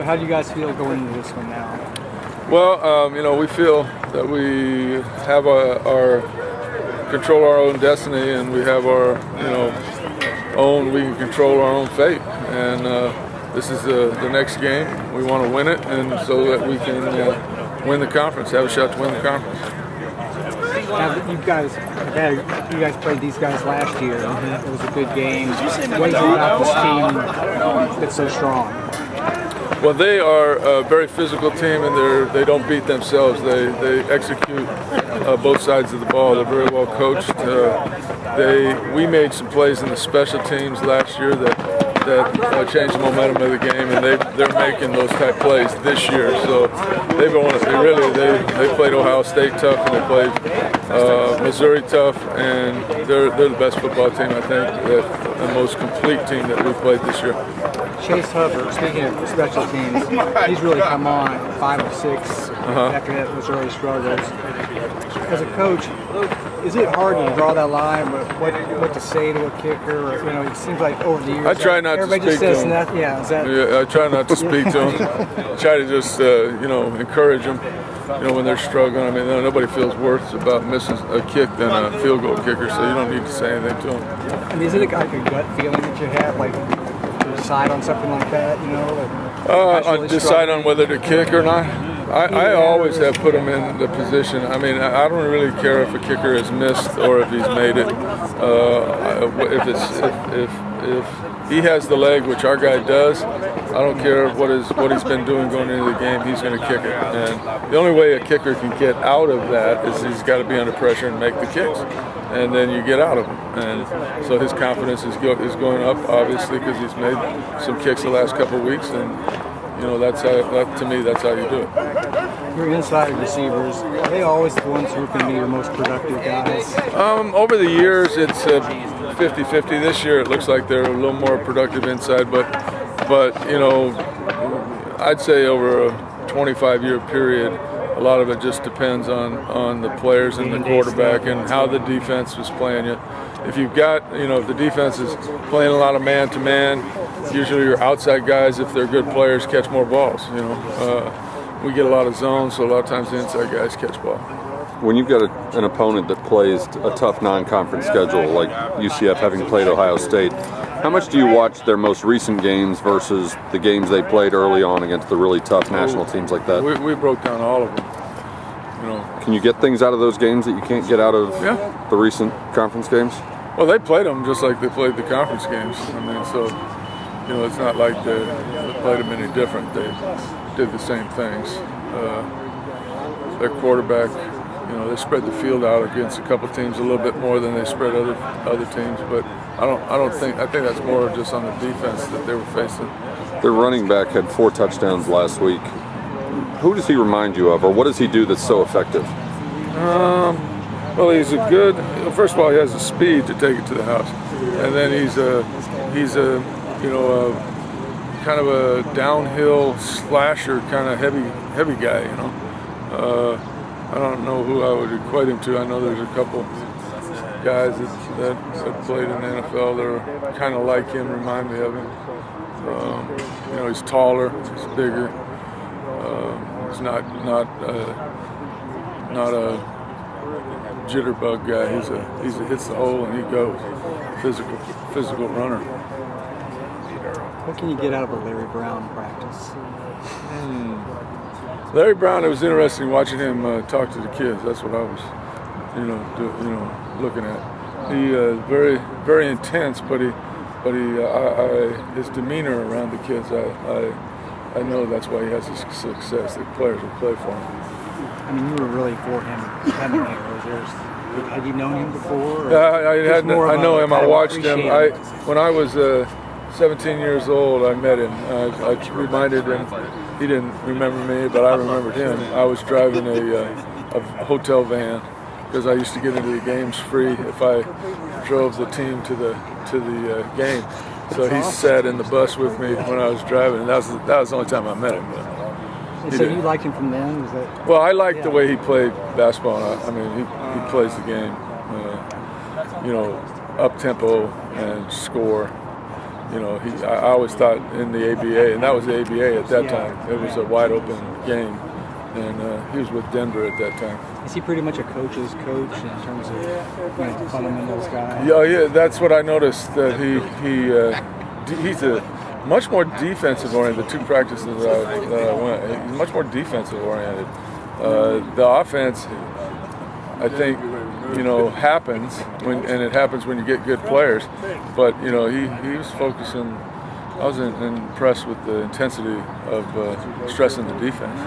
So how do you guys feel going into this one now? Well, we feel that we have our control our own destiny, and we have our, we can control our own fate. And this is the next game. We want to win it, and so that we can win the conference, have a shot to win the conference. Now, you guys played these guys last year. It was a good game. What is it about this team that's so strong? Well, they are a very physical team, and they don't beat themselves. They execute both sides of the ball. They're very well coached. We made some plays in the special teams last year that changed the momentum of the game, and they're making those type plays this year. So they played Ohio State tough, and they played Missouri tough, and they're the best football team, I think, the most complete team that we played this year. Chase Hubbard, speaking of special teams, he's really come on 5 of 6 after that Missouri struggles. As a coach, is it hard to draw that line, what to say to a kicker? Or, it seems like over the years, I try not to speak to him. I try not to speak to him. Try to just, encourage them. When they're struggling. I mean, nobody feels worse about missing a kick than a field goal kicker, so you don't need to say anything to them. I mean, is it like a gut feeling that you have, like to decide on something like that? Decide on whether to kick or not. I always have put him in the position. I mean, I don't really care if a kicker has missed or if he's made it. If he has the leg, which our guy does, I don't care what he's been doing going into the game. He's going to kick it. And the only way a kicker can get out of that is he's got to be under pressure and make the kicks, and then you get out of him. And so his confidence is going up, obviously, because he's made some kicks the last couple of weeks, and to me, that's how you do it. Your inside receivers, are they always the ones who can be your most productive guys? Over the years, it's 50-50. This year, it looks like they're a little more productive inside, but I'd say over a 25-year period, a lot of it just depends on the players and the quarterback and how the defense was playing you. If you've got, if the defense is playing a lot of man-to-man, usually your outside guys, if they're good players, catch more balls. We get a lot of zones, so a lot of times the inside guys catch ball. When you've got an opponent that plays a tough non-conference schedule, like UCF having played Ohio State, how much do you watch their most recent games versus the games they played early on against the really tough national teams like that? We broke down all of them. Can you get things out of those games that you can't get out of the recent conference games? Well, they played them just like they played the conference games. I mean, so it's not like they played them any different. They did the same things. Their quarterback, they spread the field out against a couple teams a little bit more than they spread other teams. But I think that's more just on the defense that they were facing. Their running back had 4 touchdowns last week. Who does he remind you of, or what does he do that's so effective? Well, he's first of all, he has the speed to take it to the house, and then he's a kind of a downhill slasher, kind of heavy guy. I don't know who I would equate him to. I know there's a couple guys that played in the NFL that are kind of like him, remind me of him. He's taller, he's bigger. He's not a jitterbug guy. He hits the hole and he goes. Physical runner. What can you get out of a Larry Brown practice? Larry Brown, it was interesting watching him talk to the kids. That's what I was, looking at. He very, very intense, but his demeanor around the kids, I know that's why he has his success. The players will play for him. I mean, you were really for him coming here. Had you known him before? I know him. I watched him. When I was 17 years old, I met him. I reminded him. He didn't remember me, but I remembered him. I was driving a hotel van because I used to get into the games free if I drove the team to the game. So he sat in the bus with me when I was driving, and that was the only time I met him. And so you liked him from then? Was that? Well, I liked the way he played basketball. I mean, he plays the game, up tempo and score. I always thought in the ABA, and that was the ABA at that time. It was a wide open game, and he was with Denver at that time. Is he pretty much a coach's coach in terms of fundamentals guy? Yeah, that's what I noticed. That he's a much more defensive oriented. The two practices that I went, he's much more defensive oriented. The offense, I think, happens and it happens when you get good players. But he was focusing. I was impressed with the intensity of stressing the defense.